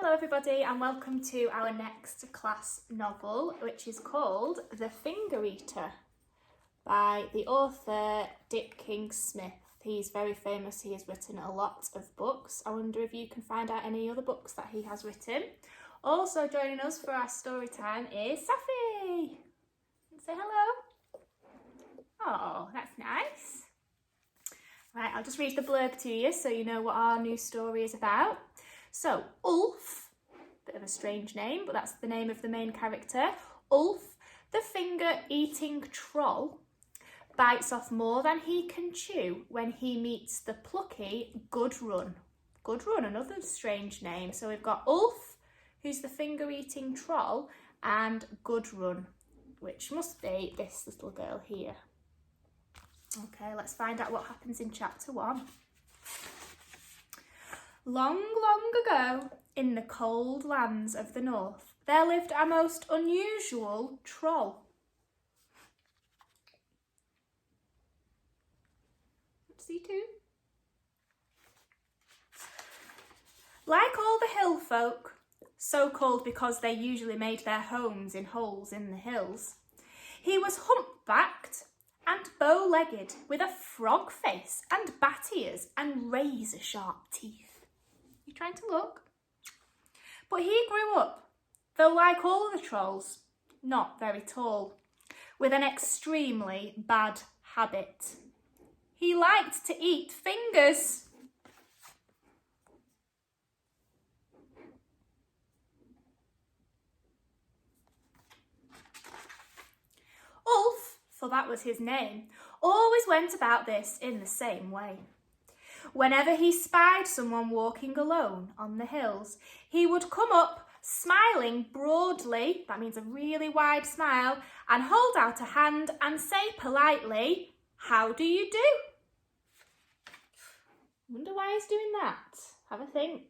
Hello everybody and welcome to our next class novel, which is called The Finger Eater by the author Dick King-Smith. He's very famous, he has written a lot of books. I wonder if you can find out any other books that he has written. Also joining us for our story time is Safi. Say hello. Oh, that's nice. Right, I'll just read the blurb to you so you know what our new story is about. So, Ulf, bit of a strange name, but that's the name of the main character. Ulf, the finger-eating troll, bites off more than he can chew when he meets the plucky Gudrun. Gudrun, another strange name. So we've got Ulf, who's the finger-eating troll, and Gudrun, which must be this little girl here. Okay, let's find out what happens in chapter 1. Long, long ago, in the cold lands of the north, there lived a most unusual troll. See too? Like all the hill folk, so called because they usually made their homes in holes in the hills, he was humpbacked and bow-legged, with a frog face and bat ears and razor-sharp teeth. You trying to look? But he grew up, though like all the trolls, not very tall, with an extremely bad habit. He liked to eat fingers. Ulf, for that was his name, always went about this in the same way. Whenever he spied someone walking alone on the hills, he would come up smiling broadly, that means a really wide smile, and hold out a hand and say politely, "How do you do?" Wonder why he's doing that. Have a think.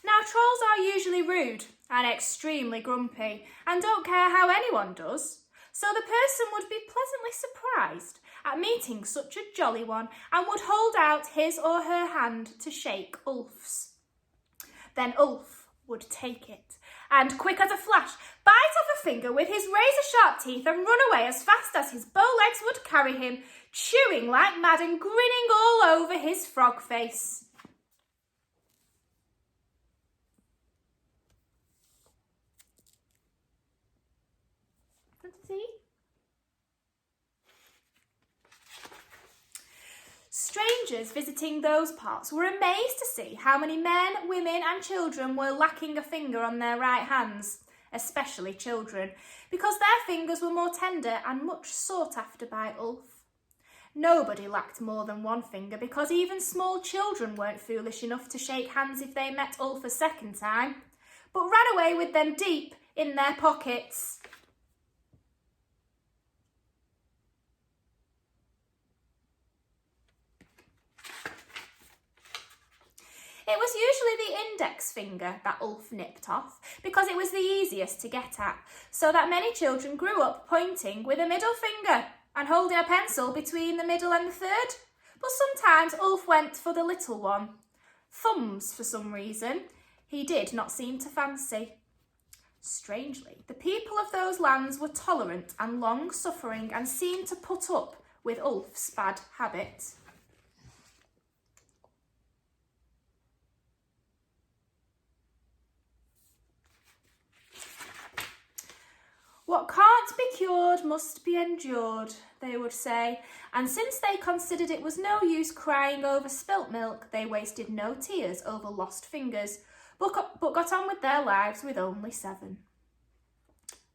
Now, trolls are usually rude and extremely grumpy and don't care how anyone does. So the person would be pleasantly surprised at meeting such a jolly one and would hold out his or her hand to shake Ulf's. Then Ulf would take it and, quick as a flash, bite off a finger with his razor-sharp teeth and run away as fast as his bow legs would carry him, chewing like mad and grinning all over his frog face. See? Strangers visiting those parts were amazed to see how many men, women and children were lacking a finger on their right hands, especially children, because their fingers were more tender and much sought after by Ulf. Nobody lacked more than one finger because even small children weren't foolish enough to shake hands if they met Ulf a second time, but ran away with them deep in their pockets. It was usually the index finger that Ulf nipped off because it was the easiest to get at, so that many children grew up pointing with a middle finger and holding a pencil between the middle and the third. But sometimes Ulf went for the little one. Thumbs, for some reason, he did not seem to fancy. Strangely, the people of those lands were tolerant and long-suffering and seemed to put up with Ulf's bad habit. What can't be cured must be endured, they would say, and since they considered it was no use crying over spilt milk, they wasted no tears over lost fingers, but got on with their lives with only 7.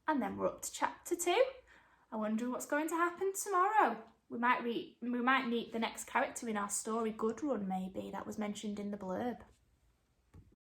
And then we're up to chapter 2. I wonder what's going to happen tomorrow. We might meet the next character in our story, Gudrun maybe, that was mentioned in the blurb.